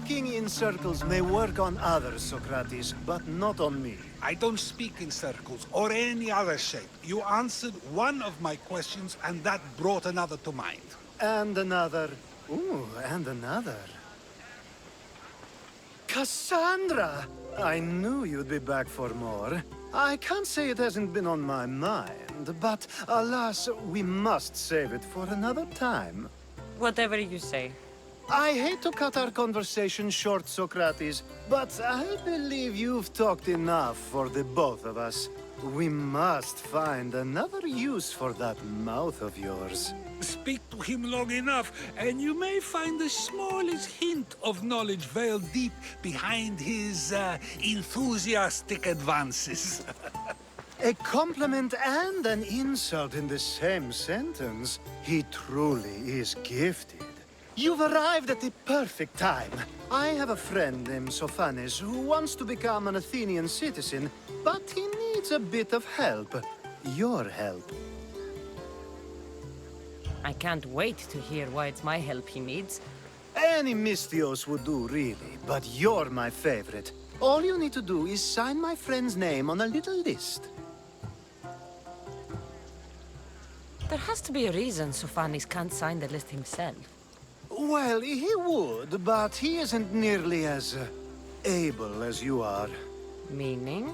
Talking in circles may work on others, Socrates, but not on me. I don't speak in circles or any other shape. You answered one of my questions, and that brought another to mind. And another. Ooh, and another. Cassandra! I knew you'd be back for more. I can't say it hasn't been on my mind, but alas, we must save it for another time. Whatever you say. I hate to cut our conversation short, Socrates, but I believe you've talked enough for the both of us. We must find another use for that mouth of yours. Speak to him long enough, and you may find the smallest hint of knowledge veiled deep behind his enthusiastic advances. A compliment and an insult in the same sentence. He truly is gifted. You've arrived at the perfect time. I have a friend named Sophanes who wants to become an Athenian citizen, but he needs a bit of help. Your help. I can't wait to hear why it's my help he needs. Any Mystios would do, really, but you're my favorite. All you need to do is sign my friend's name on a little list. There has to be a reason Sophanes can't sign the list himself. Well, he would, but he isn't nearly as able as you are. Meaning?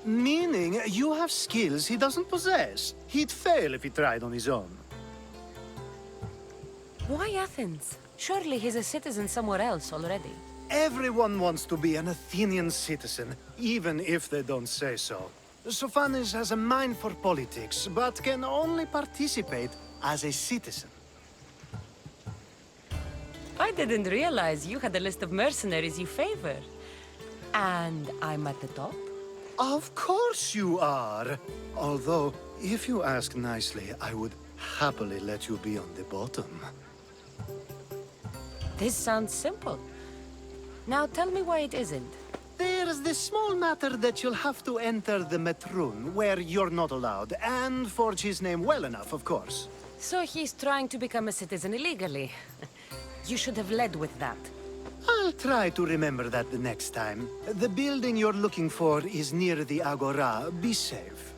Meaning, you have skills he doesn't possess. He'd fail if he tried on his own. Why Athens? Surely he's a citizen somewhere else already. Everyone wants to be an Athenian citizen, even if they don't say so. Sophanes has a mind for politics, but can only participate as a citizen. I didn't realize you had a list of mercenaries you favor. And I'm at the top? Of course you are! Although, if you ask nicely, I would happily let you be on the bottom. This sounds simple. Now tell me why it isn't. There's the small matter that you'll have to enter the Metroon, where you're not allowed, and forge his name well enough, of course. So he's trying to become a citizen illegally. You should have led with that. I'll try to remember that the next time. The building you're looking for is near the Agora. Be safe.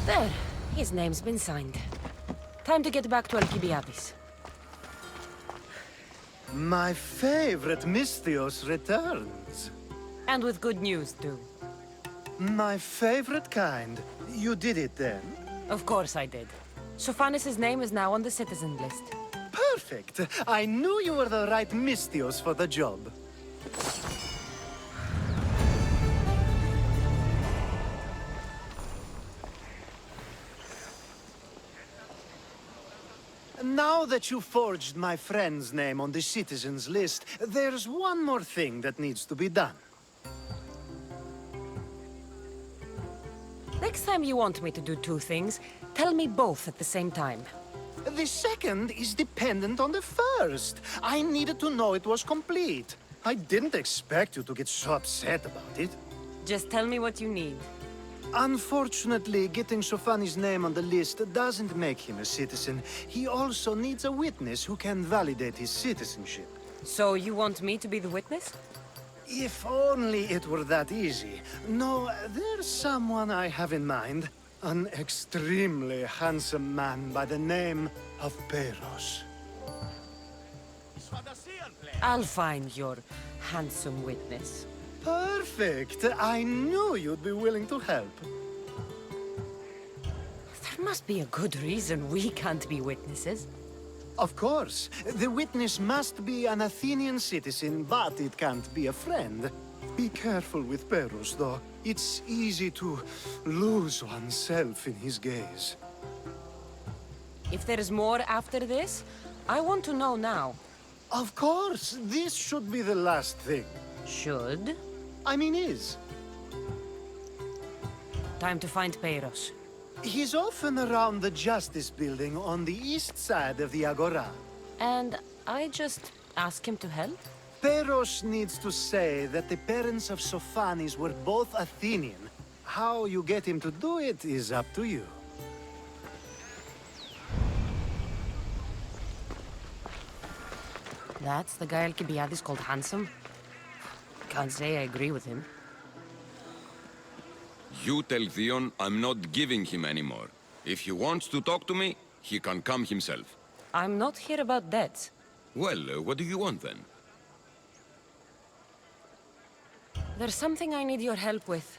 There. His name's been signed. Time to get back to Alcibiades. My favorite Mystios returns. And with good news, too. My favorite kind. You did it then? Of course I did. Sophanes' name is now on the citizen list. Perfect! I knew you were the right Mystios for the job. Now that you forged my friend's name on the citizens list, there's one more thing that needs to be done. Next time you want me to do two things, tell me both at the same time. The second is dependent on the first. I needed to know it was complete. I didn't expect you to get so upset about it. Just tell me what you need. Unfortunately, getting Sophanes' name on the list doesn't make him a citizen. He also needs a witness who can validate his citizenship. So you want me to be the witness? If only it were that easy. No, there's someone I have in mind. An extremely handsome man by the name of Peros. I'll find your handsome witness. Perfect! I knew you'd be willing to help. There must be a good reason we can't be witnesses. Of course. The witness must be an Athenian citizen, but it can't be a friend. Be careful with Peros, though. It's easy to lose oneself in his gaze. If there's more after this, I want to know now. Of course! This should be the last thing. Should? I mean, is. Time to find Peiros. He's often around the Justice Building on the east side of the Agora. And I just ask him to help? Peros needs to say that the parents of Sophanis were both Athenian. How you get him to do it is up to you. That's the guy Alcibiades called handsome? Can't say I agree with him. You tell Theon I'm not giving him anymore. If he wants to talk to me, he can come himself. I'm not here about debts. Well, what do you want then? There's something I need your help with.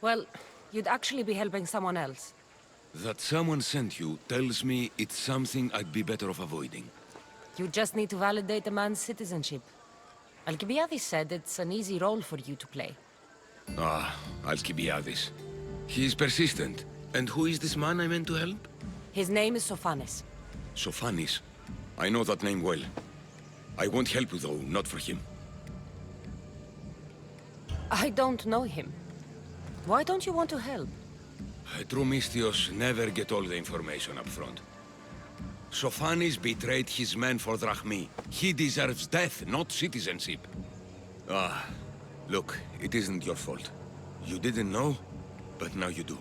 Well, you'd actually be helping someone else. That someone sent you tells me it's something I'd be better off avoiding. You just need to validate a man's citizenship. Alcibiades said it's an easy role for you to play. Ah, Alcibiades. He's persistent. And who is this man I meant to help? His name is Sophanes. Sophanis. I know that name well. I won't help you though, not for him. I don't know him. Why don't you want to help? True Mystios never get all the information up front. Sophanis betrayed his men for Drachmi. He deserves death, not citizenship. Ah, look, it isn't your fault. You didn't know, but now you do.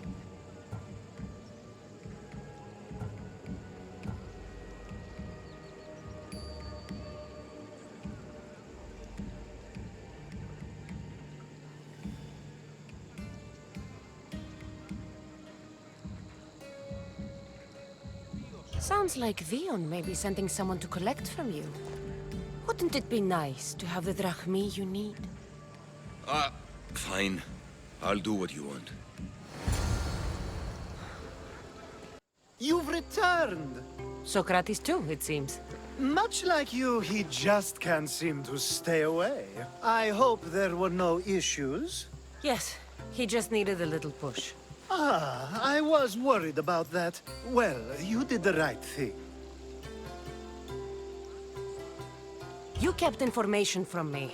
Sounds like Theon may be sending someone to collect from you. Wouldn't it be nice to have the drachmi you need? Fine. I'll do what you want. You've returned! Socrates too, it seems. Much like you, he just can't seem to stay away. I hope there were no issues. Yes, he just needed a little push. Ah, I was worried about that. Well, you did the right thing. You kept information from me.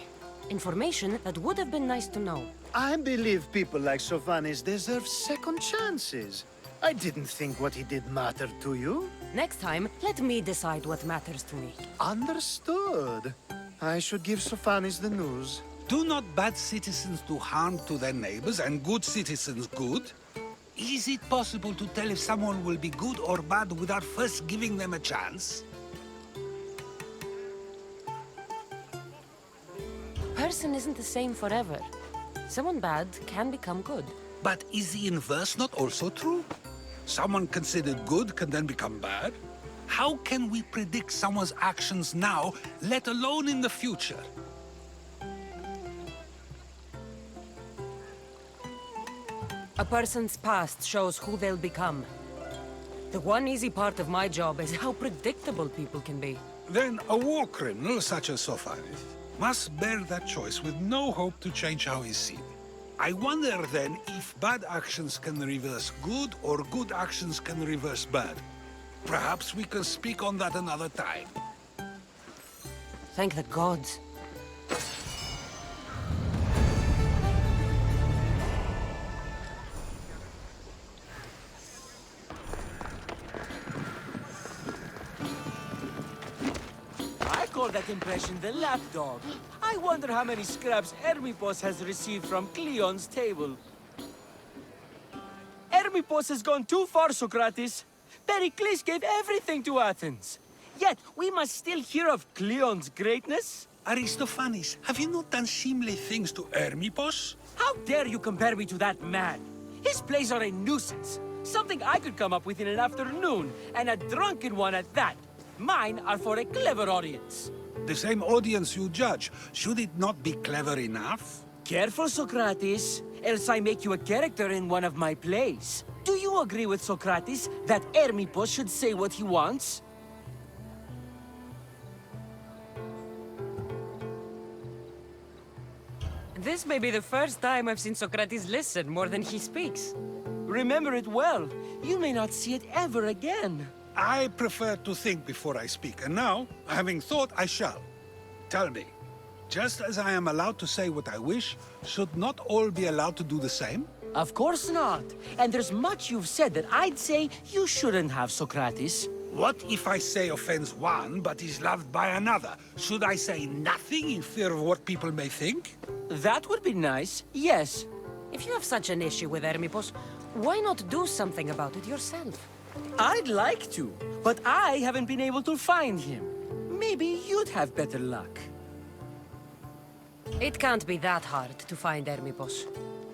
Information that would have been nice to know. I believe people like Sophanis deserve second chances. I didn't think what he did mattered to you. Next time, let me decide what matters to me. Understood. I should give Sophanis the news. Do not bad citizens do harm to their neighbors and good citizens good? Is it possible to tell if someone will be good or bad without first giving them a chance? Person isn't the same forever. Someone bad can become good. But is the inverse not also true? Someone considered good can then become bad? How can we predict someone's actions now, let alone in the future? A person's past shows who they'll become. The one easy part of my job is how predictable people can be. Then a war criminal such as Sophanis must bear that choice with no hope to change how he's seen. I wonder then if bad actions can reverse good or good actions can reverse bad. Perhaps we can speak on that another time. Thank the gods. I call that impression the lapdog. I wonder how many scraps Hermippos has received from Cleon's table. Hermippos has gone too far, Socrates. Pericles gave everything to Athens. Yet, we must still hear of Cleon's greatness. Aristophanes, have you not done seemly things to Hermippos? How dare you compare me to that man? His plays are a nuisance. Something I could come up with in an afternoon, and a drunken one at that. Mine are for a clever audience. The same audience you judge, should it not be clever enough? Careful, Socrates, else I make you a character in one of my plays. Do you agree with Socrates that Hermippos should say what he wants? This may be the first time I've seen Socrates listen more than he speaks. Remember it well. You may not see it ever again. I prefer to think before I speak, and now, having thought, I shall. Tell me, just as I am allowed to say what I wish, should not all be allowed to do the same? Of course not. And there's much you've said that I'd say you shouldn't have, Socrates. What if I say offends one, but is loved by another? Should I say nothing in fear of what people may think? That would be nice, yes. If you have such an issue with Hermippos, why not do something about it yourself? I'd like to, but I haven't been able to find him. Maybe you'd have better luck. It can't be that hard to find Hermippos.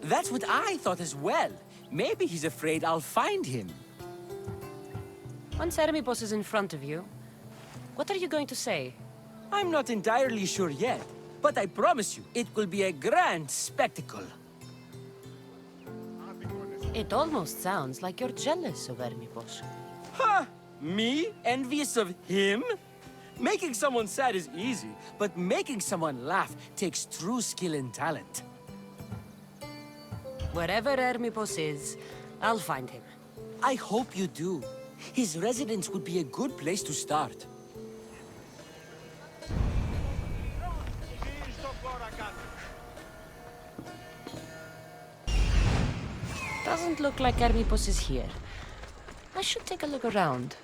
That's what I thought as well. Maybe he's afraid I'll find him. Once Hermippos is in front of you, what are you going to say? I'm not entirely sure yet, but I promise you, it will be a grand spectacle. It almost sounds like you're jealous of Hermippos. Huh? Me? Envious of him? Making someone sad is easy, but making someone laugh takes true skill and talent. Wherever Hermippos is, I'll find him. I hope you do. His residence would be a good place to start. Doesn't look like Hermippos is here. I should take a look around.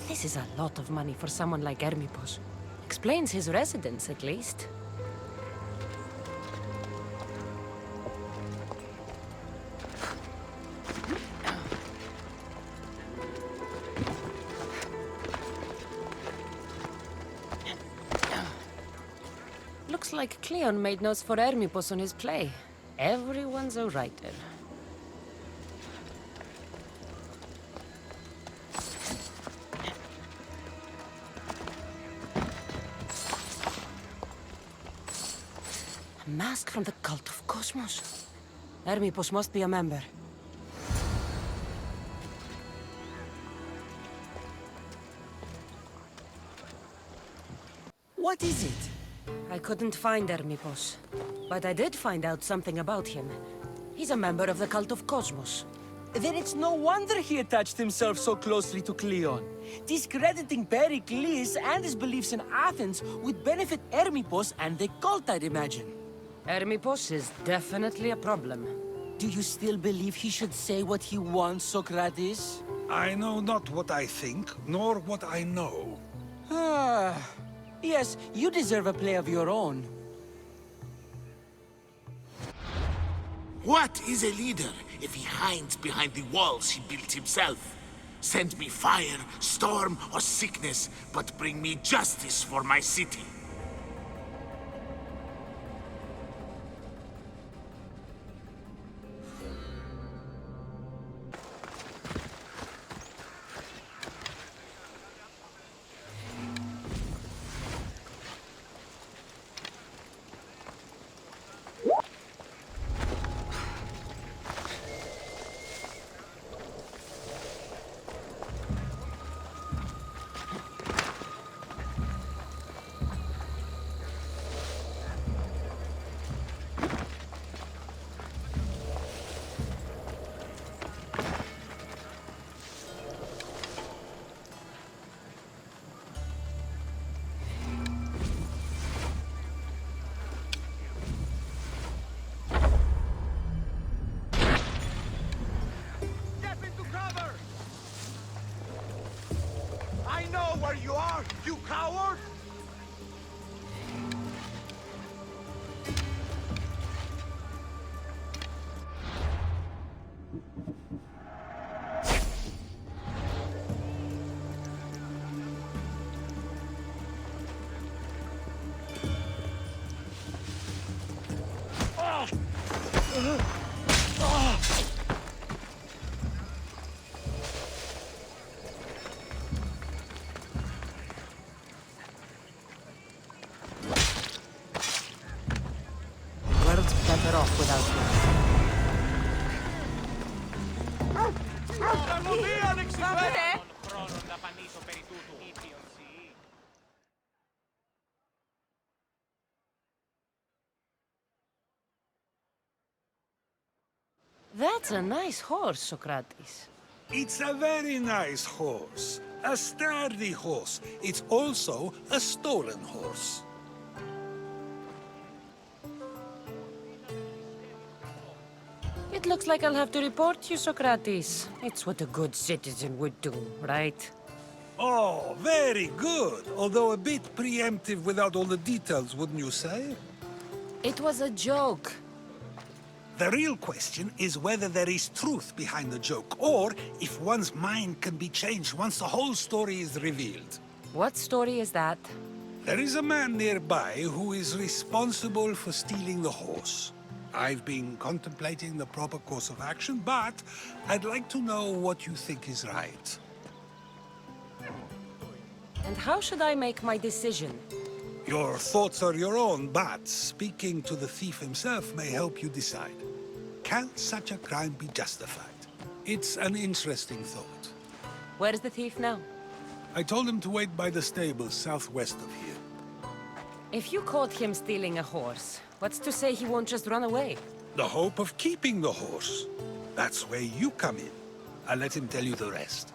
This is a lot of money for someone like Hermippos. Explains his residence, at least. Looks like Cleon made notes for Hermippos on his play. Everyone's a writer. A mask from the cult of Cosmos. Hermippos must be a member. What is it? I couldn't find Hermippos, but I did find out something about him. He's a member of the cult of Cosmos. Then it's no wonder he attached himself so closely to Cleon. Discrediting Pericles and his beliefs in Athens would benefit Hermippos and the cult, I'd imagine. Hermippos is definitely a problem. Do you still believe he should say what he wants, Socrates? I know not what I think, nor what I know. Ah, yes, you deserve a play of your own. What is a leader if he hides behind the walls he built himself? Send me fire, storm, or sickness, but bring me justice for my city. you coward! World's better off without you. That's a nice horse, Socrates. It's a very nice horse. A sturdy horse. It's also a stolen horse. It looks like I'll have to report you, Socrates. It's what a good citizen would do, right? Oh, very good. Although a bit preemptive without all the details, wouldn't you say? It was a joke. The real question is whether there is truth behind the joke, or if one's mind can be changed once the whole story is revealed. What story is that? There is a man nearby who is responsible for stealing the horse. I've been contemplating the proper course of action, but I'd like to know what you think is right. And how should I make my decision? Your thoughts are your own, but speaking to the thief himself may help you decide. Can such a crime be justified? It's an interesting thought. Where's the thief now? I told him to wait by the stables southwest of here. If you caught him stealing a horse, what's to say he won't just run away? The hope of keeping the horse. That's where you come in. I'll let him tell you the rest.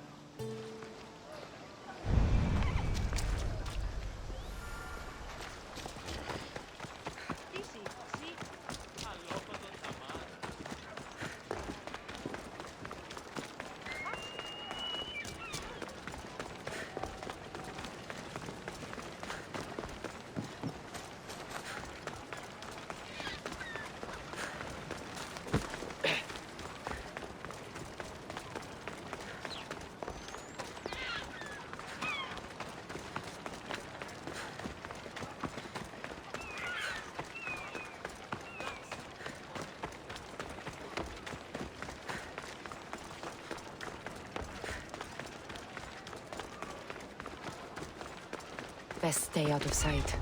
Best stay out of sight.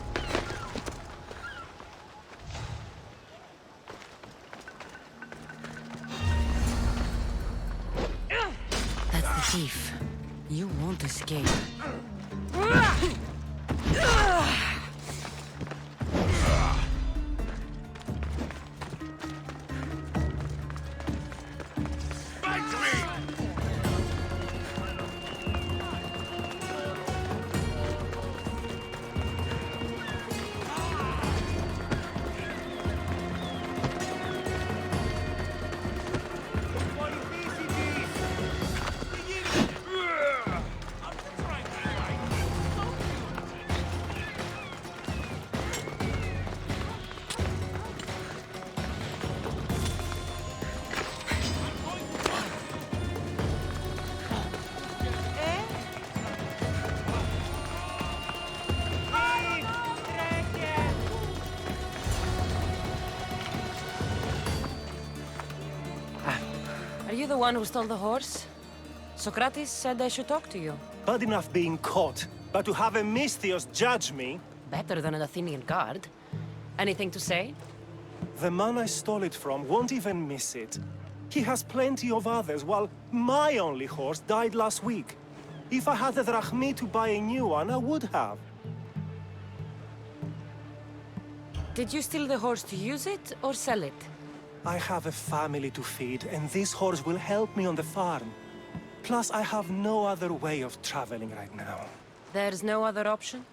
That's the thief. You won't escape. Are you the one who stole the horse? Socrates said I should talk to you. Bad enough being caught, but to have a Misthios judge me? Better than an Athenian guard. Anything to say? The man I stole it from won't even miss it. He has plenty of others, while my only horse died last week. If I had the drachmi to buy a new one, I would have. Did you steal the horse to use it or sell it? I have a family to feed, and this horse will help me on the farm. Plus, I have no other way of traveling right now. There's no other option?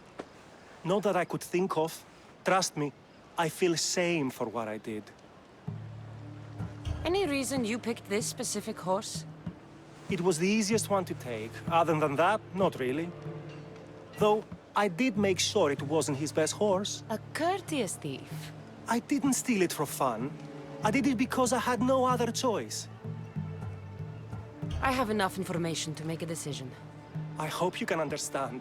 Not that I could think of. Trust me, I feel shame for what I did. Any reason you picked this specific horse? It was the easiest one to take. Other than that, not really. Though, I did make sure it wasn't his best horse. A courteous thief. I didn't steal it for fun. I did it because I had no other choice. I have enough information to make a decision. I hope you can understand.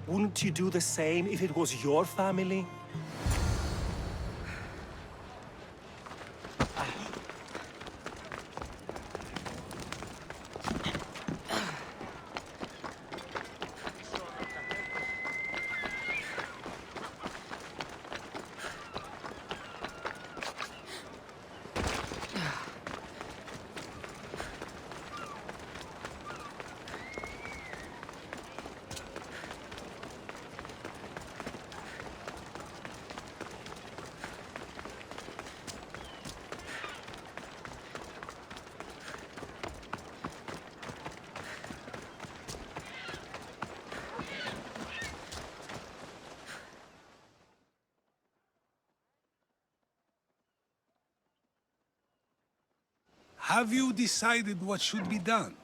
Wouldn't you do the same if it was your family? Have you decided what should be done?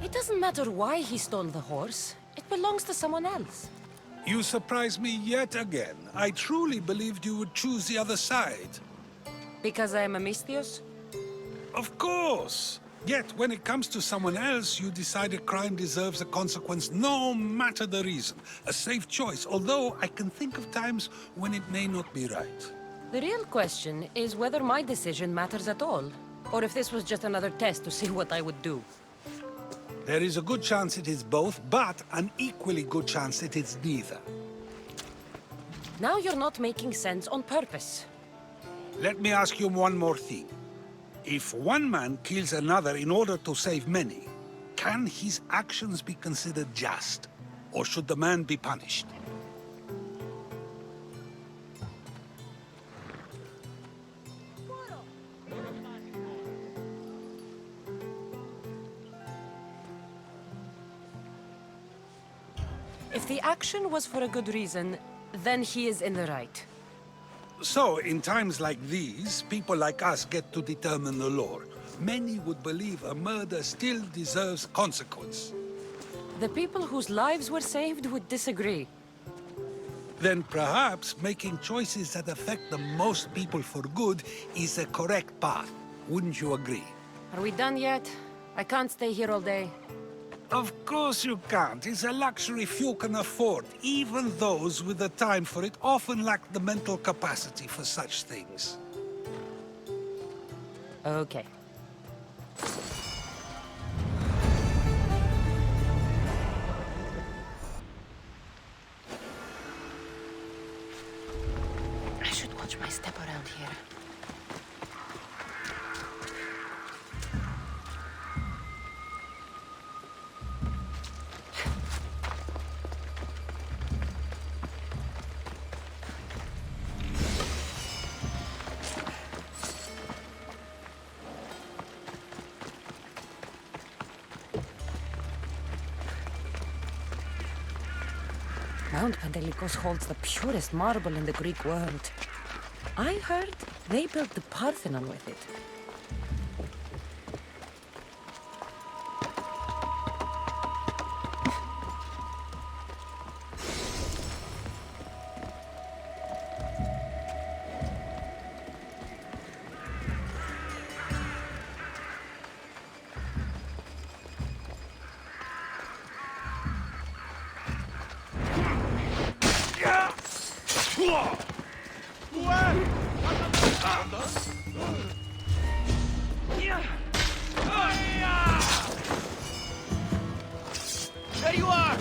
It doesn't matter why he stole the horse. It belongs to someone else. You surprise me yet again. I truly believed you would choose the other side. Because I am a Mistios? Of course! Yet, when it comes to someone else, you decide a crime deserves a consequence no matter the reason. A safe choice, although I can think of times when it may not be right. The real question is whether my decision matters at all, or if this was just another test to see what I would do. There is a good chance it is both, but an equally good chance it is neither. Now you're not making sense on purpose. Let me ask you one more thing. If one man kills another in order to save many, can his actions be considered just? Or should the man be punished? If the action was for a good reason, then he is in the right. So, in times like these, people like us get to determine the law. Many would believe a murder still deserves consequence. The people whose lives were saved would disagree. Then perhaps making choices that affect the most people for good is the correct path. Wouldn't you agree? Are we done yet? I can't stay here all day. Of course you can't. It's a luxury few can afford. Even those with the time for it often lack the mental capacity for such things. Okay. I should watch my step around here. Mount Pentelicos holds the purest marble in the Greek world. I heard they built the Parthenon with it. There you are!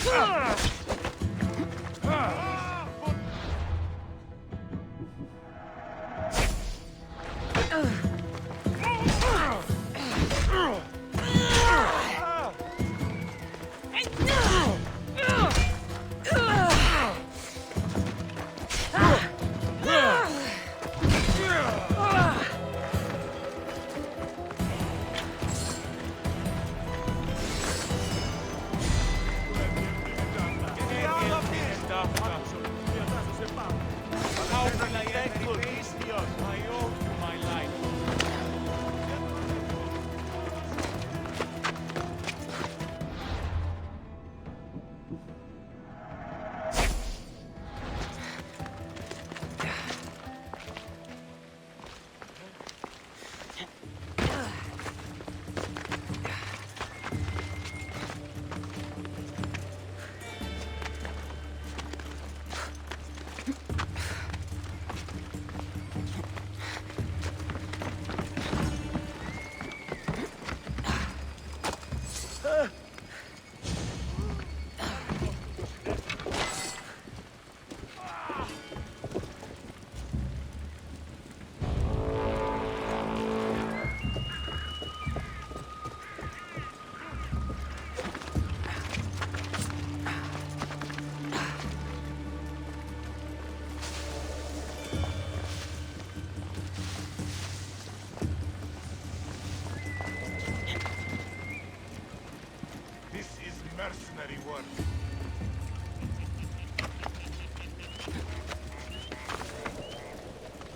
Mercenary work.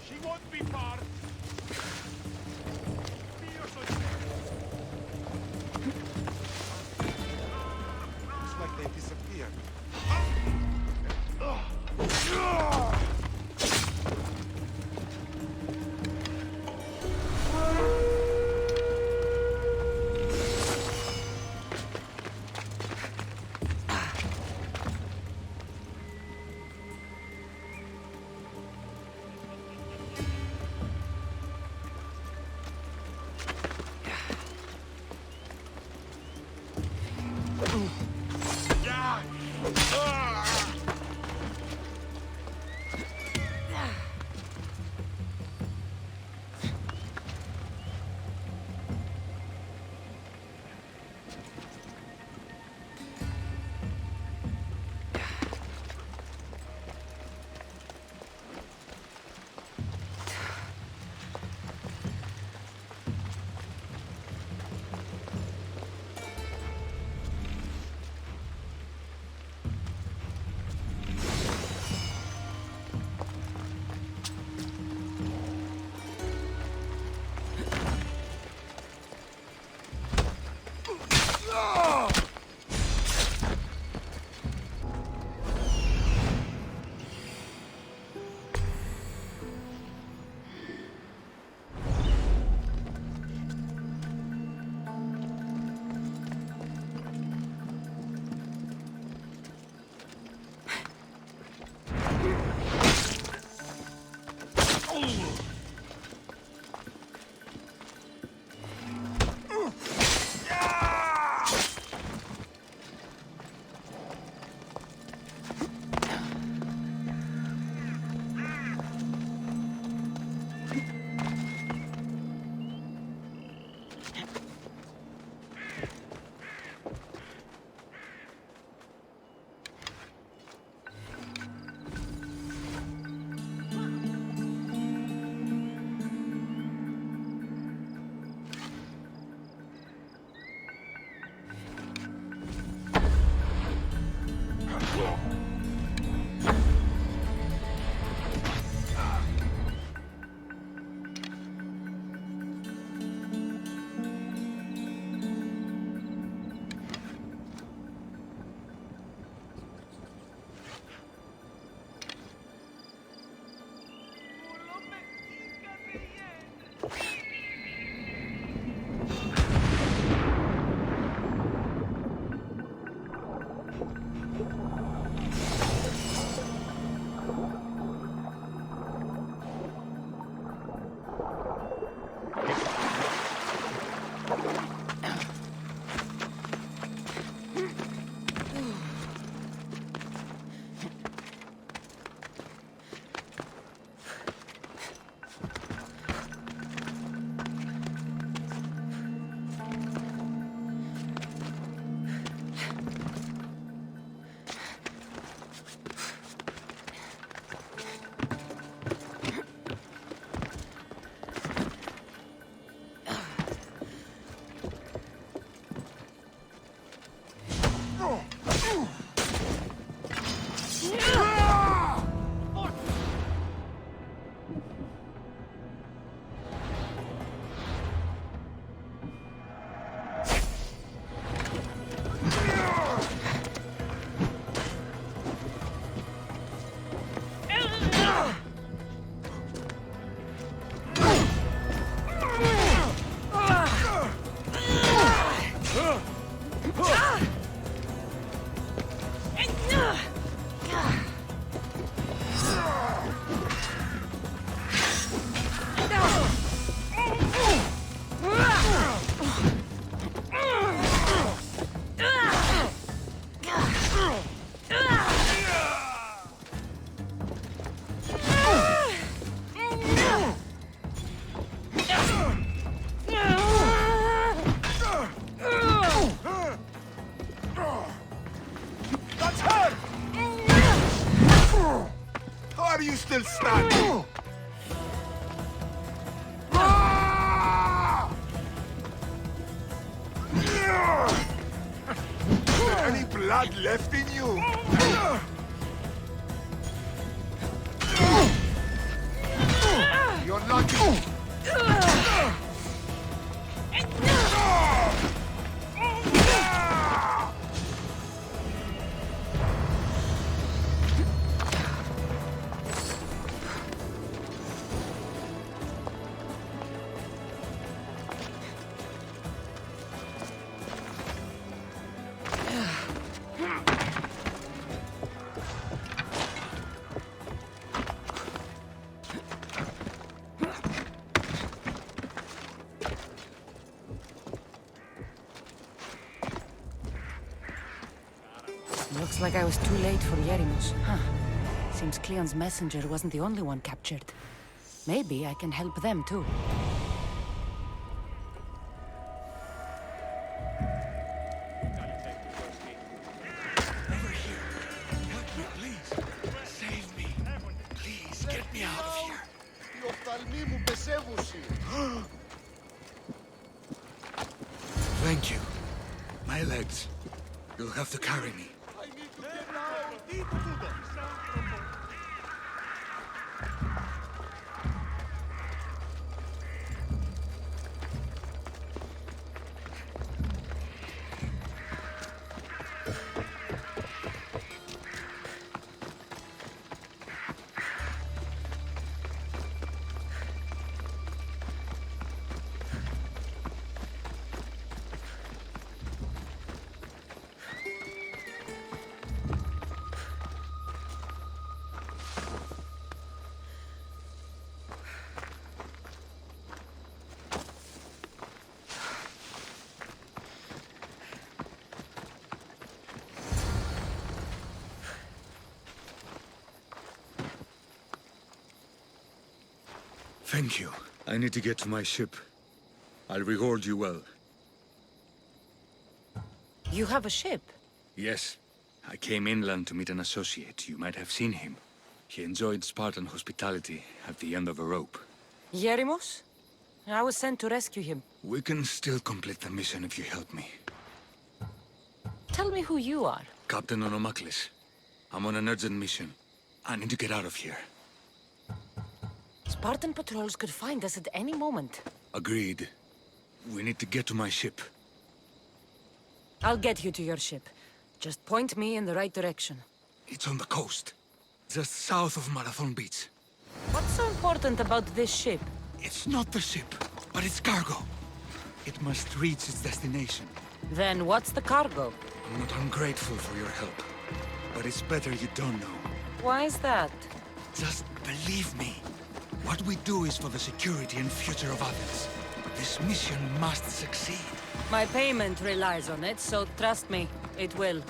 She won't be part. Looks like they disappeared. are you still standing? Is there any blood left in you? You're lucky. Looks like I was too late for Yerimus. Huh. Seems Cleon's messenger wasn't the only one captured. Maybe I can help them too. Over here. Help me, please. Save me. Please, get me out of here. Η οφθαλμή μου πεσέβουση. Thank you. My legs. You'll have to carry me. I need to get out. Thank you. I need to get to my ship. I'll reward you well. You have a ship? Yes. I came inland to meet an associate. You might have seen him. He enjoyed Spartan hospitality at the end of a rope. Yerimus? I was sent to rescue him. We can still complete the mission if you help me. Tell me who you are. Captain Onomaklis. I'm on an urgent mission. I need to get out of here. Spartan patrols could find us at any moment. Agreed. We need to get to my ship. I'll get you to your ship. Just point me in the right direction. It's on the coast. Just south of Marathon Beach. What's so important about this ship? It's not the ship, but its cargo. It must reach its destination. Then what's the cargo? I'm not ungrateful for your help, but it's better you don't know. Why is that? Just believe me. What we do is for the security and future of others. This mission must succeed. My payment relies on it, so trust me, it will.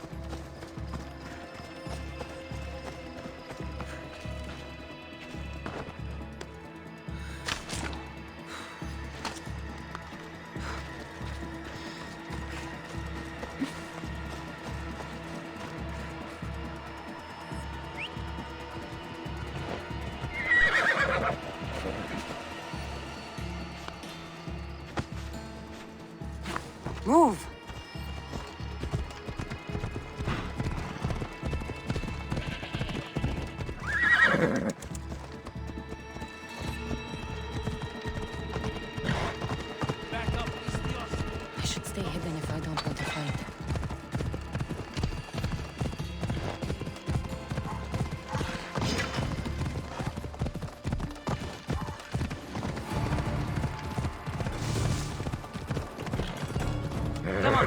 Move! I should stay hidden if I don't want to fight. Come on!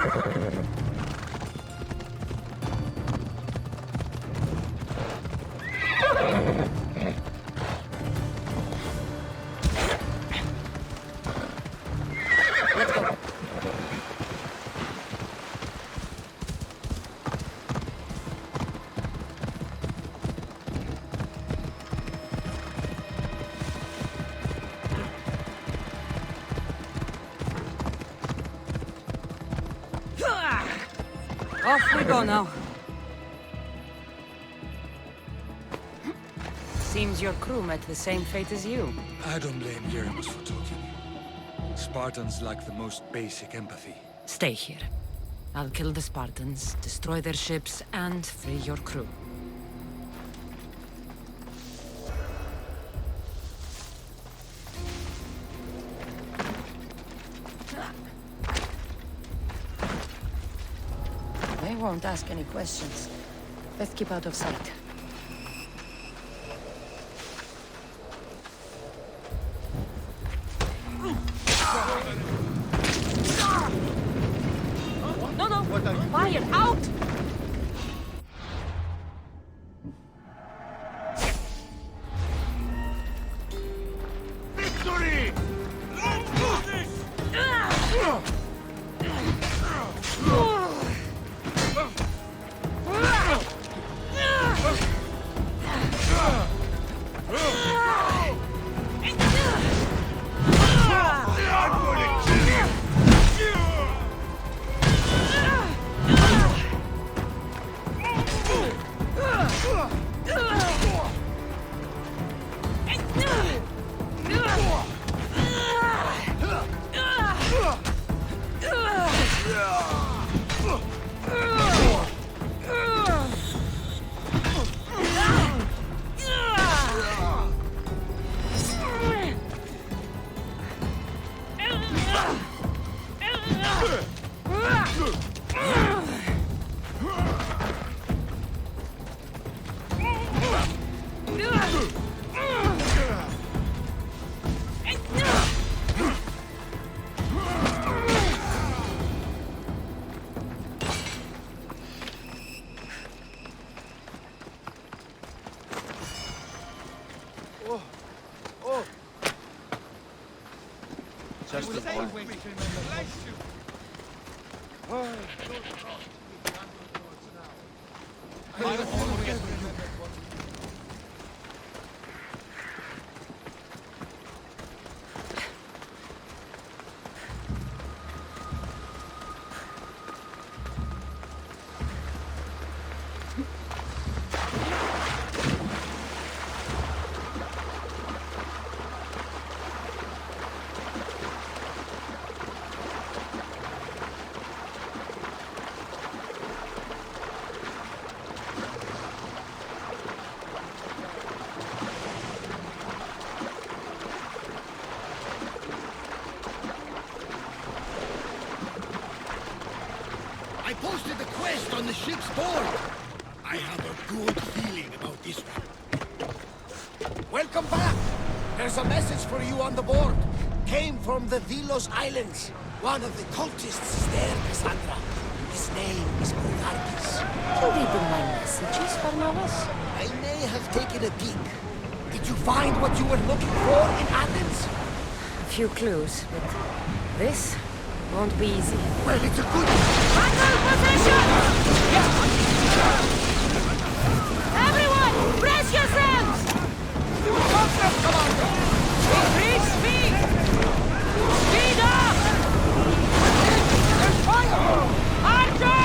Let's go. Off we go now. Seems your crew met the same fate as you. I don't blame Yeremus for talking. Spartans lack the most basic empathy. Stay here. I'll kill the Spartans, destroy their ships, and free your crew. They won't ask any questions. Let's keep out of sight. No, no! Fire! Out! Victory! Let's do this! I'm gonna kill you! I posted the quest on the ship's board. I have a good feeling about this one. Welcome back! There's a message for you on the board. Came from the Delos Islands. One of the cultists is there, Cassandra. His name is Bogarkis. You reading my messages, Barnabas? I may have taken a peek. Did you find what you were looking for in Athens? A few clues, but this won't be easy. Well, it's a good... Battle position! Everyone, brace yourselves! Increase speed! Speed up! Archer!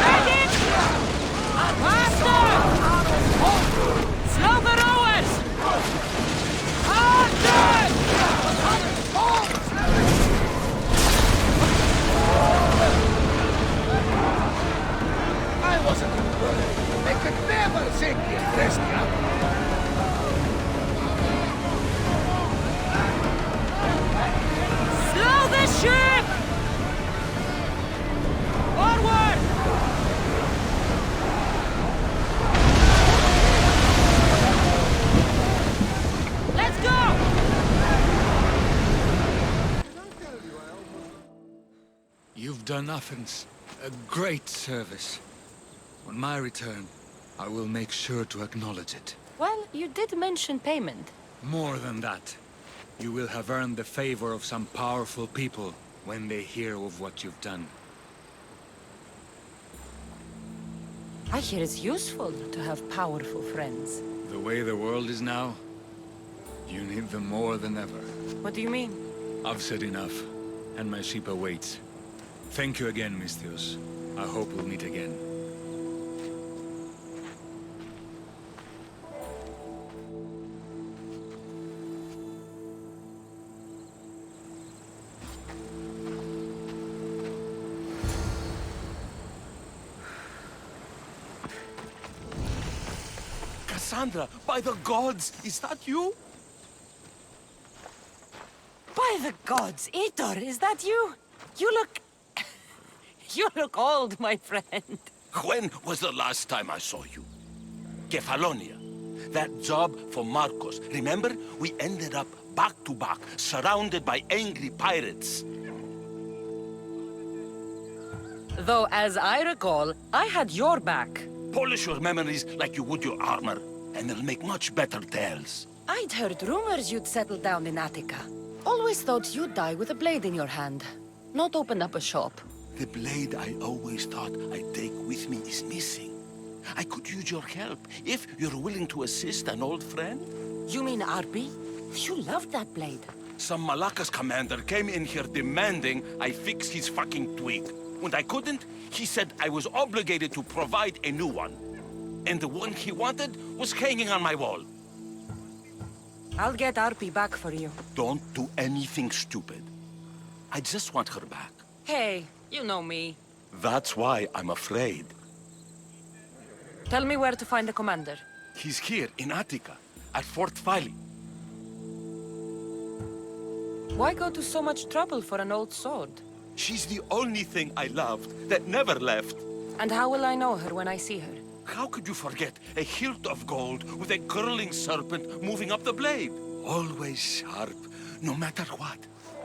Medic! Faster! Slow the rowers! Archer! I wasn't worried. They could never sink in Brescia. Slow the ship! Forward! Let's go! You've done Athens a great service. On my return, I will make sure to acknowledge it. Well, you did mention payment. More than that, you will have earned the favor of some powerful people when they hear of what you've done. I hear it's useful to have powerful friends. The way the world is now, you need them more than ever. What do you mean? I've said enough, and my ship awaits. Thank you again, Misthios. I hope we'll meet again. Cassandra, by the gods, is that you? By the gods, Itor, is that you? You look... you look old, my friend. When was the last time I saw you? Kefalonia. That job for Marcos. Remember? We ended up back to back, surrounded by angry pirates. Though, as I recall, I had your back. Polish your memories like you would your armor, and they'll make much better tales. I'd heard rumors you'd settled down in Attica. Always thought you'd die with a blade in your hand, not open up a shop. The blade I always thought I'd take with me is missing. I could use your help, if you're willing to assist an old friend. You mean Arpi? You loved that blade. Some Malakas commander came in here demanding I fix his fucking twig. When I couldn't, he said I was obligated to provide a new one. And the one he wanted was hanging on my wall. I'll get Arpi back for you. Don't do anything stupid. I just want her back. Hey, you know me. That's why I'm afraid. Tell me where to find the commander. He's here in Attica, at Fort Phili. Why go to so much trouble for an old sword? She's the only thing I loved that never left. And how will I know her when I see her? How could you forget a hilt of gold with a curling serpent moving up the blade? Always sharp, no matter what.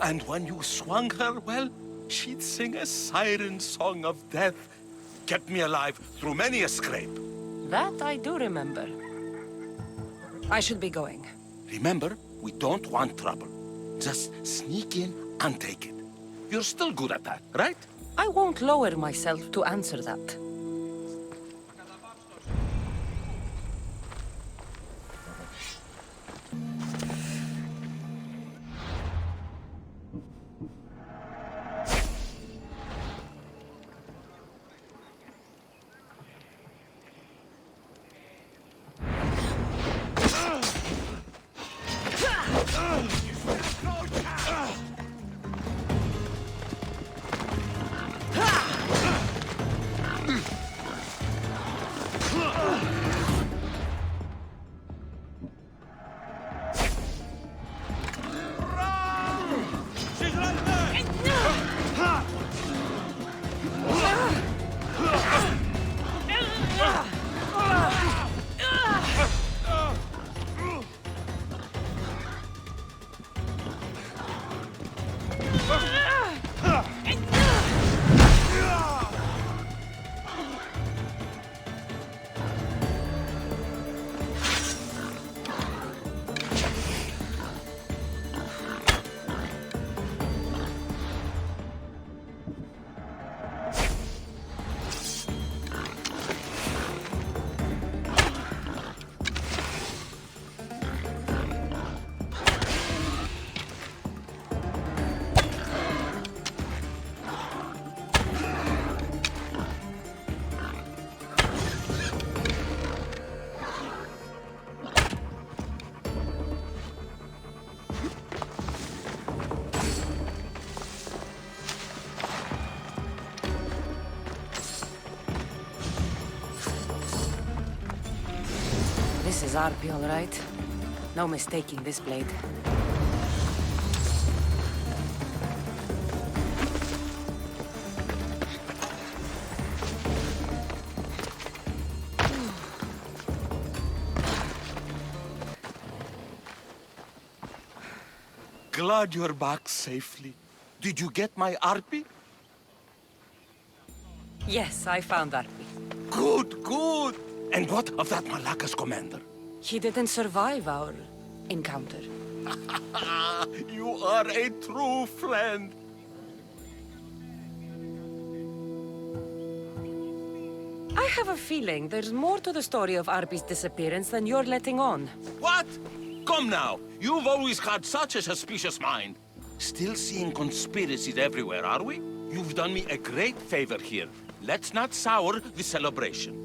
And when you swung her, well, she'd sing a siren song of death. Kept me alive through many a scrape. That I do remember. I should be going. Remember, we don't want trouble. Just sneak in and take it. You're still good at that, right? I won't lower myself to answer that. This is Arpi, all right. No mistaking this blade. Glad you're back safely. Did you get my Arpi? Yes, I found Arpi. Good, good. And what of that Malakas commander? He didn't survive our encounter. You are a true friend. I have a feeling there's more to the story of Arpi's disappearance than you're letting on. What? Come now. You've always had such a suspicious mind. Still seeing conspiracies everywhere, are we? You've done me a great favor here. Let's not sour the celebration.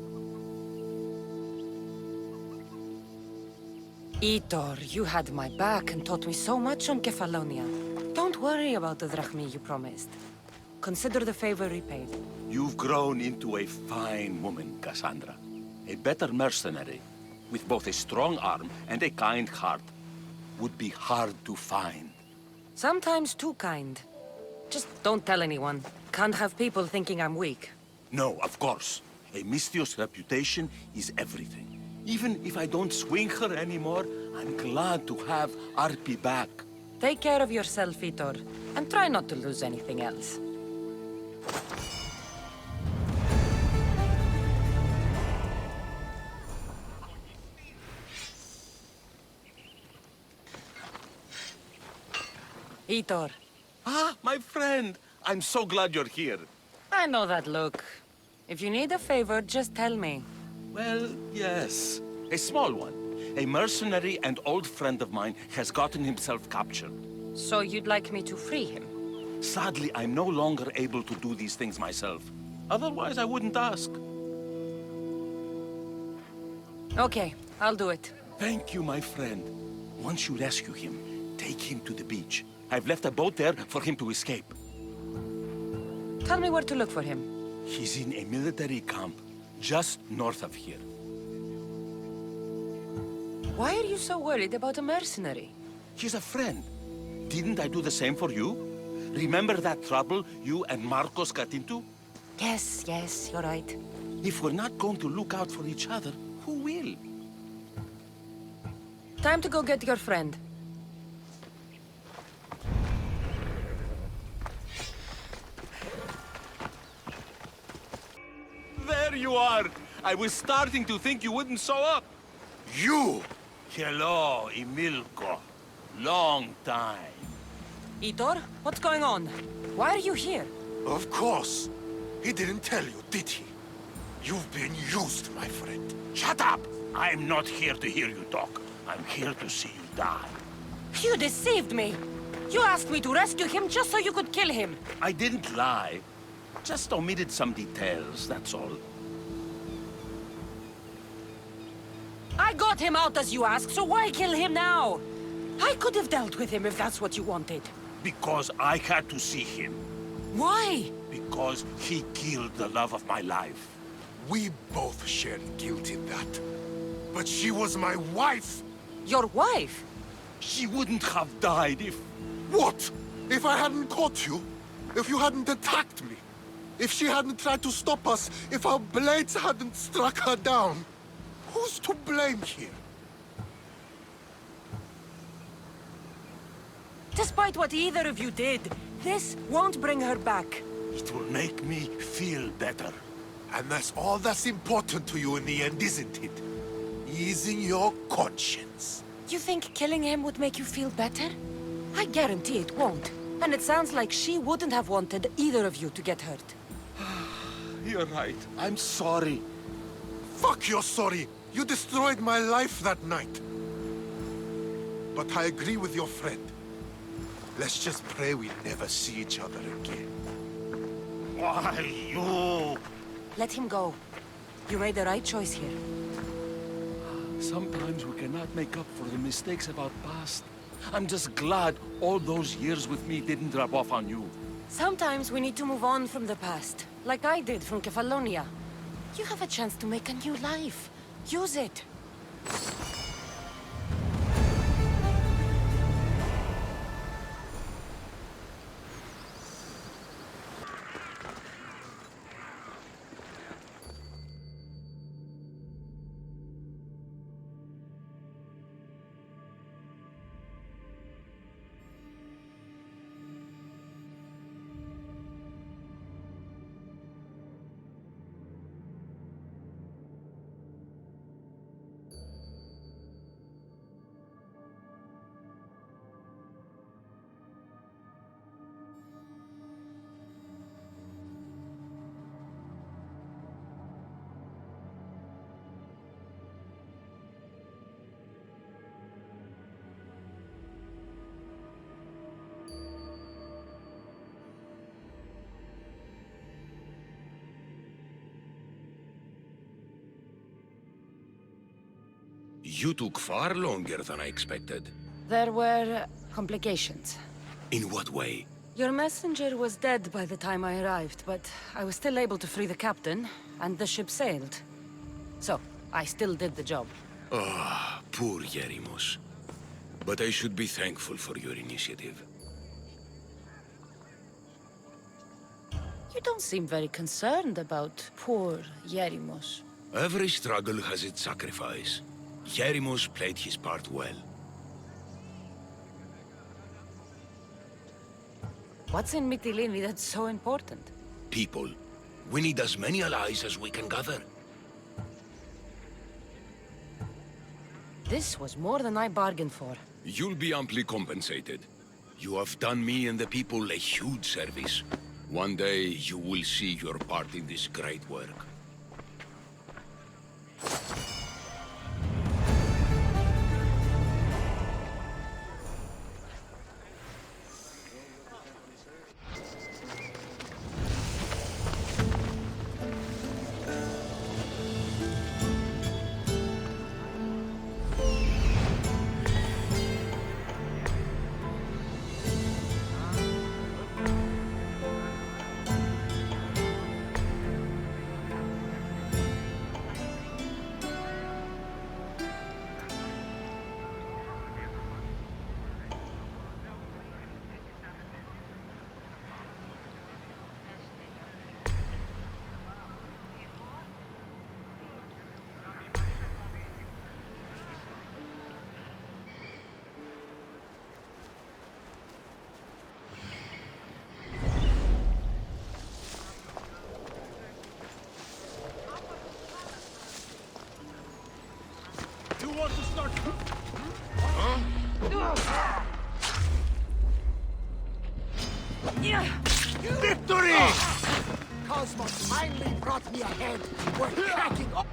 Itor, you had my back and taught me so much on Kefalonia. Don't worry about the drachmi you promised. Consider the favor repaid. You've grown into a fine woman, Cassandra. A better mercenary. with both a strong arm and a kind heart would be hard to find. Sometimes too kind. Just don't tell anyone. Can't have people thinking I'm weak. No, of course. A Misthios reputation is everything. Even if I don't swing her anymore, I'm glad to have Arpi back. Take care of yourself, Vitor, and try not to lose anything else. Vitor. Ah, my friend! I'm so glad you're here. I know that look. If you need a favor, just tell me. Well, yes. A small one. A mercenary and old friend of mine has gotten himself captured. So you'd like me to free him? Sadly, I'm no longer able to do these things myself. Otherwise, I wouldn't ask. Okay, I'll do it. Thank you, my friend. Once you rescue him, take him to the beach. I've left a boat there for him to escape. Tell me where to look for him. He's in a military camp, just north of here. Why are you so worried about a mercenary? He's a friend. Didn't I do the same for you? Remember that trouble you and Marcos got into? Yes, you're right. If we're not going to look out for each other, who will? Time to go get your friend. There you are! I was starting to think you wouldn't show up. You! Hello, Emilko. Long time. Vitor, what's going on? Why are you here? Of course. He didn't tell you, did he? You've been used, my friend. Shut up! I'm not here to hear you talk. I'm here to see you die. You deceived me! You asked me to rescue him just so you could kill him! I didn't lie. Just omitted some details, that's all. I got him out as you asked, so why kill him now? I could have dealt with him if that's what you wanted. Because I had to see him. Why? Because he killed the love of my life. We both shared guilt in that. But she was my wife! Your wife? She wouldn't have died if... What? If I hadn't caught you? If you hadn't attacked me? If she hadn't tried to stop us? If our blades hadn't struck her down? Who's to blame here? Despite what either of you did, this won't bring her back. It will make me feel better. And that's all that's important to you in the end, isn't it? Easing your conscience. You think killing him would make you feel better? I guarantee it won't. And it sounds like she wouldn't have wanted either of you to get hurt. You're right. I'm sorry. Fuck you're sorry. You destroyed my life that night. But I agree with your friend. Let's just pray we never see each other again. Why, you... Let him go. You made the right choice here. Sometimes we cannot make up for the mistakes of our past. I'm just glad all those years with me didn't rub off on you. Sometimes we need to move on from the past, like I did from Kefalonia. You have a chance to make a new life. Use it. You took far longer than I expected. There were complications. In what way? Your messenger was dead by the time I arrived, but I was still able to free the captain, and the ship sailed. So, I still did the job. Ah, poor Yerimos. But I should be thankful for your initiative. You don't seem very concerned about poor Yerimos. Every struggle has its sacrifice. Yerimos played his part well. What's in Mytilene that's so important? People. We need as many allies as we can gather. This was more than I bargained for. You'll be amply compensated. You have done me and the people a huge service. One day, you will see your part in this great work. Victory! Cosmos finally brought me ahead. We're cracking up.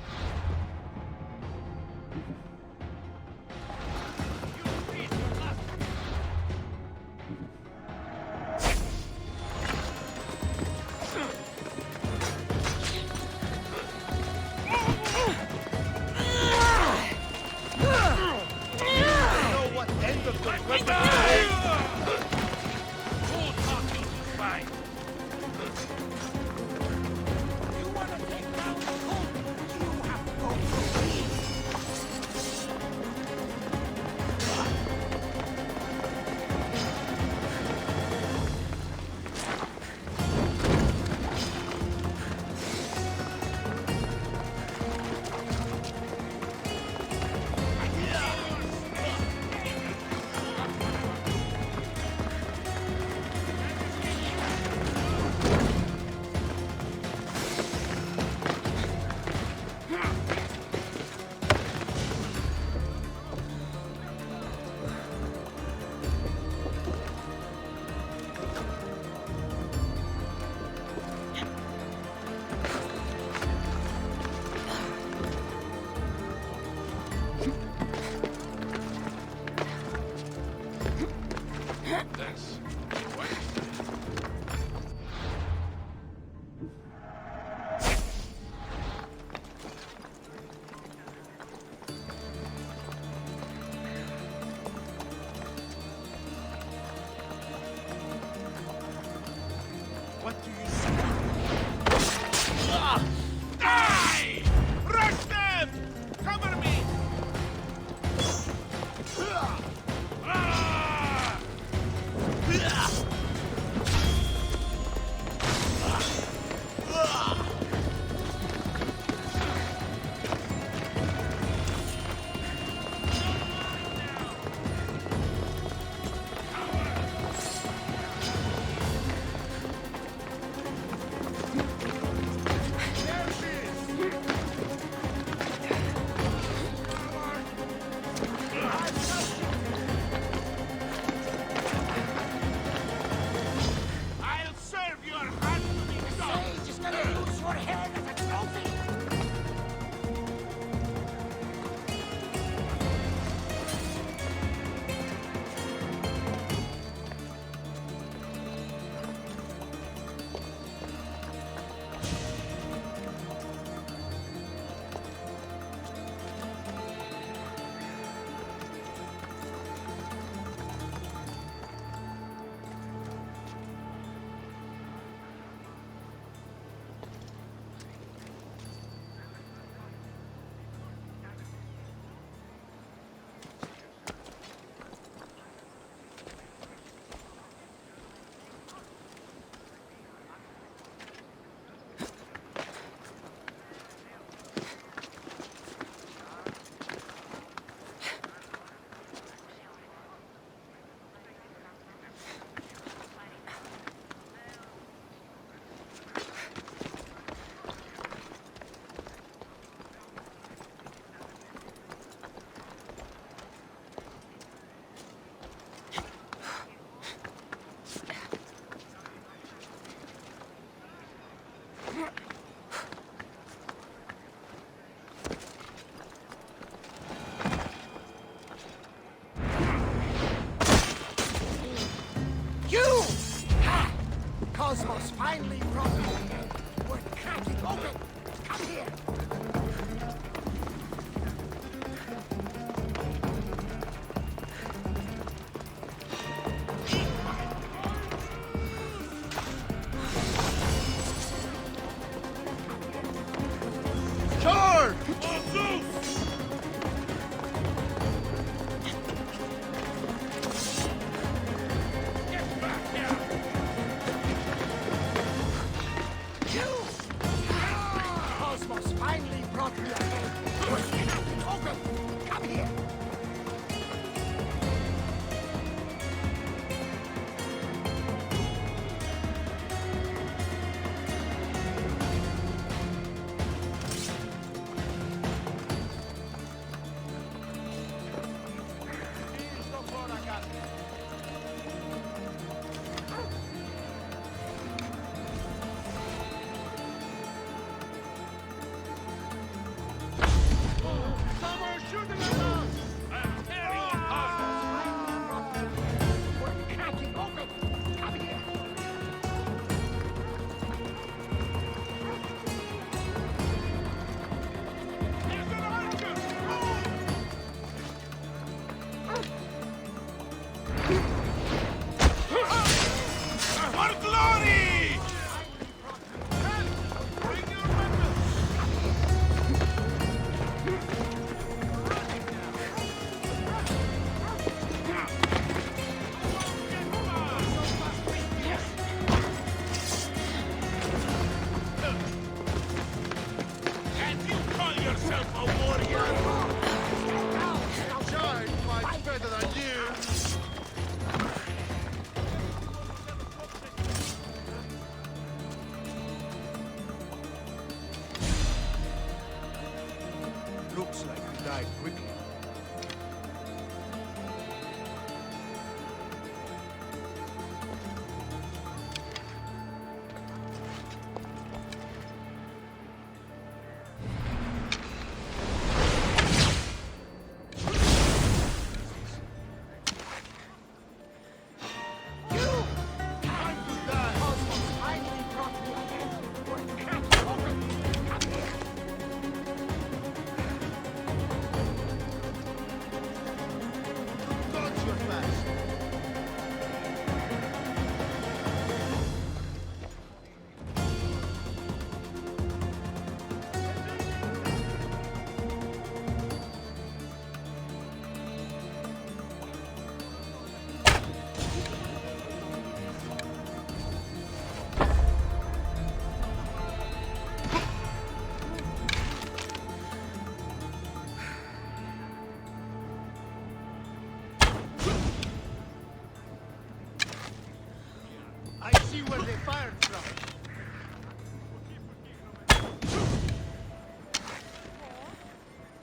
I see where they fired from.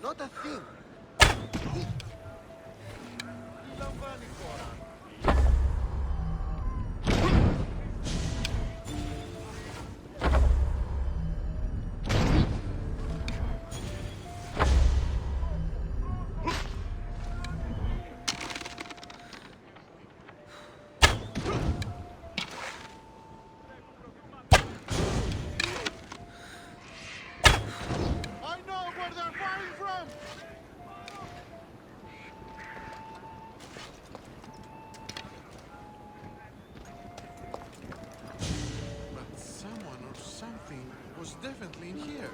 Not a thing. I know where they're firing from! But someone or something was definitely in here.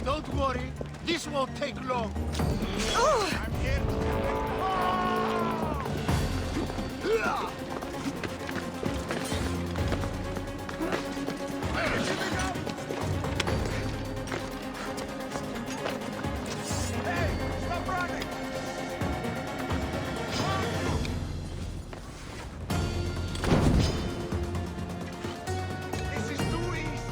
Don't worry, this won't take long. I'm here to Hey, stop running! This is too easy.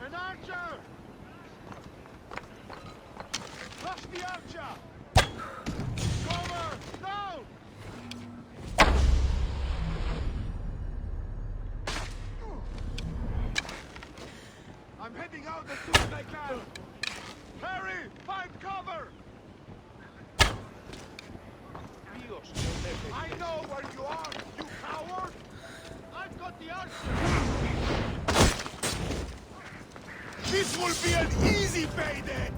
An archer! Rush the archer! Cover! Down! I'm heading out as soon as I can! Harry! Find cover! I know where you are, you coward! I've got the archer! This will be an easy payday!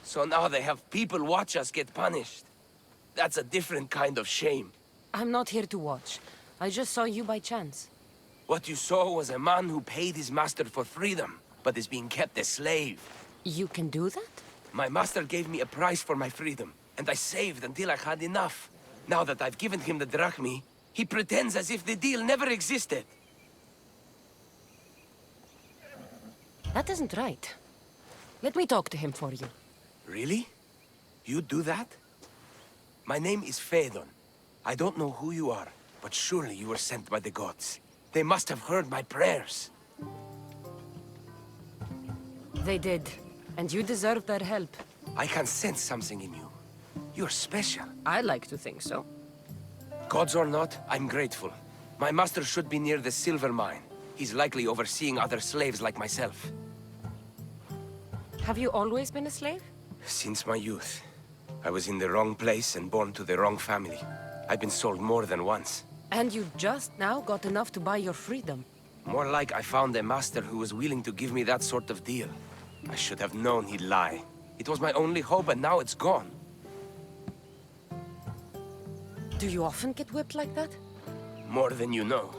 So now they have people watch us get punished. That's a different kind of shame. I'm not here to watch. I just saw you by chance. What you saw was a man who paid his master for freedom, but is being kept a slave. You can do that? My master gave me a price for my freedom, and I saved until I had enough. Now that I've given him the drachmi, he pretends as if the deal never existed. That isn't right. Let me talk to him for you. Really? You do that? My name is Phaedon. I don't know who you are, but surely you were sent by the gods. They must have heard my prayers. They did, and you deserve their help. I can sense something in you. You're special. I like to think so. Gods or not, I'm grateful. My master should be near the silver mine. He's likely overseeing other slaves like myself. Have you always been a slave? Since my youth. I was in the wrong place and born to the wrong family. I've been sold more than once. And you just now got enough to buy your freedom. More like I found a master who was willing to give me that sort of deal. I should have known he'd lie. It was my only hope, and now it's gone. Do you often get whipped like that? More than you know.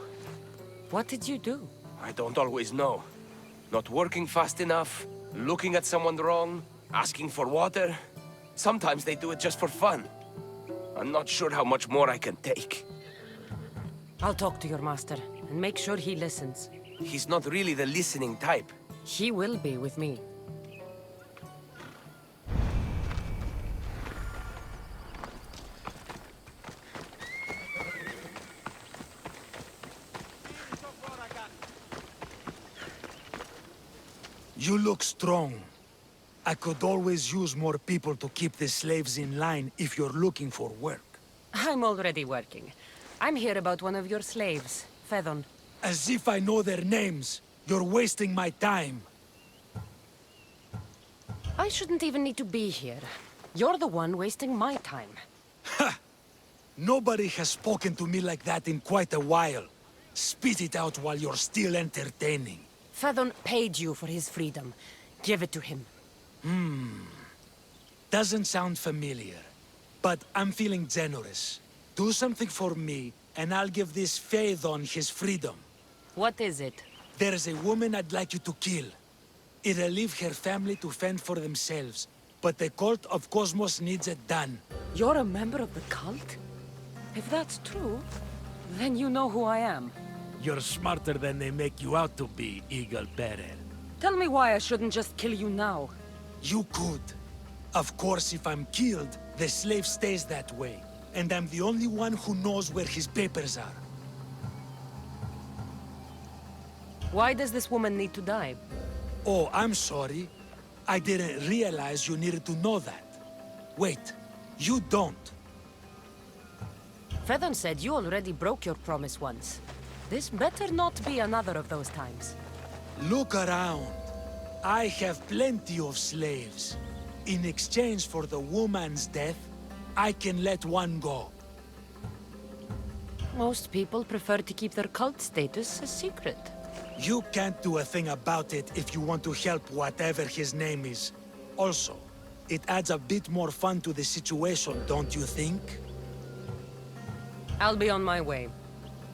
What did you do? I don't always know. Not working fast enough, looking at someone wrong, asking for water. Sometimes they do it just for fun. I'm not sure how much more I can take. I'll talk to your master, and make sure he listens. He's not really the listening type. He will be with me. You look strong. I could always use more people to keep the slaves in line if you're looking for work. I'm already working. I'm here about one of your slaves, Phaedon. As if I know their names. You're wasting my time. I shouldn't even need to be here. You're the one wasting my time. Ha! Nobody has spoken to me like that in quite a while. Spit it out while you're still entertaining. Phaedon paid you for his freedom. Give it to him. Doesn't sound familiar. But I'm feeling generous. Do something for me, and I'll give this Phaedon his freedom. What is it? There's a woman I'd like you to kill. It'll leave her family to fend for themselves. But the cult of Cosmos needs it done. You're a member of the cult? If that's true, then you know who I am. You're smarter than they make you out to be, Eagle Bearer. Tell me why I shouldn't just kill you now. You could. Of course, if I'm killed, the slave stays that way. and I'm the only one who knows where his papers are. Why does this woman need to die? Oh, I'm sorry. I didn't realize you needed to know that. Wait, you don't. Fedon said you already broke your promise once. This better not be another of those times. Look around. I have plenty of slaves. In exchange for the woman's death, I can let one go. Most people prefer to keep their cult status a secret. You can't do a thing about it if you want to help whatever his name is. Also, it adds a bit more fun to the situation, don't you think? I'll be on my way.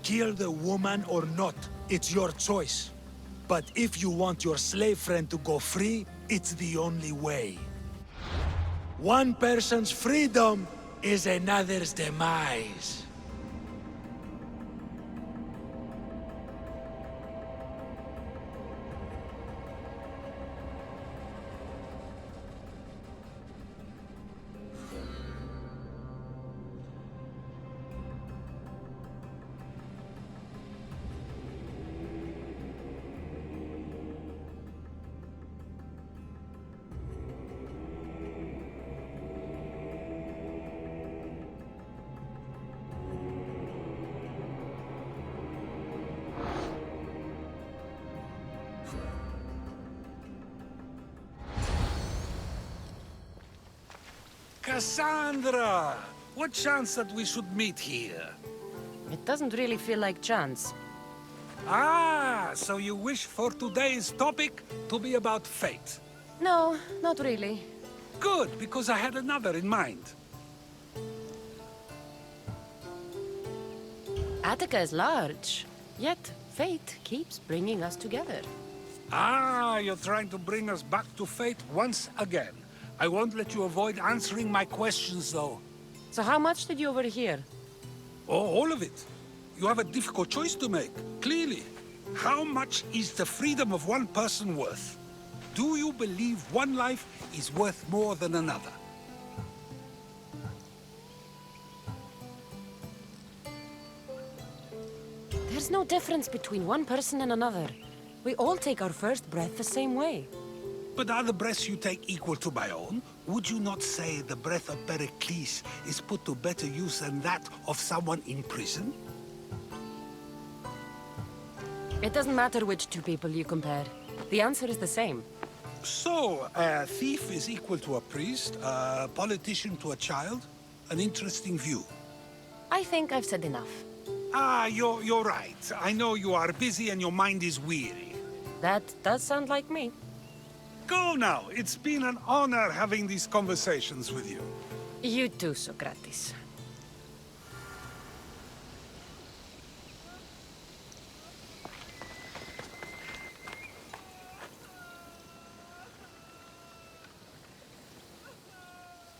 Kill the woman or not, it's your choice. But if you want your slave friend to go free, it's the only way. One person's freedom is another's demise. Cassandra! What chance that we should meet here? It doesn't really feel like chance. Ah, so you wish for today's topic to be about fate. No, not really. Good, because I had another in mind. Attica is large, yet fate keeps bringing us together. Ah, you're trying to bring us back to fate once again. I won't let you avoid answering my questions, though. So how much did you overhear? Oh, all of it. You have a difficult choice to make, clearly. How much is the freedom of one person worth? Do you believe one life is worth more than another? There's no difference between one person and another. We all take our first breath the same way. But are the breaths you take equal to my own? Would you not say the breath of Pericles is put to better use than that of someone in prison? It doesn't matter which two people you compare. The answer is the same. So, a thief is equal to a priest, a politician to a child? An interesting view. I think I've said enough. Ah, you're right. I know you are busy and your mind is weary. That does sound like me. Go now. It's been an honor having these conversations with you. You too, Socrates.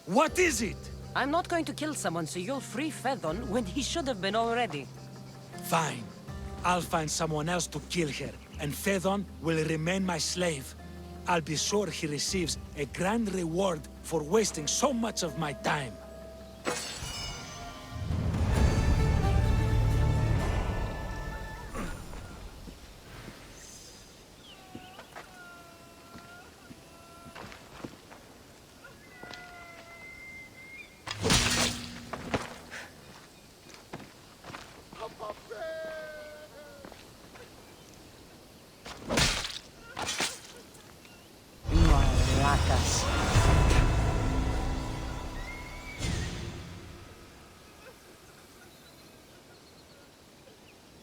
What is it? I'm not going to kill someone so you'll free Fedon when he should have been already. Fine. I'll find someone else to kill her, and Fedon will remain my slave. I'll be sure he receives a grand reward for wasting so much of my time. Maracas.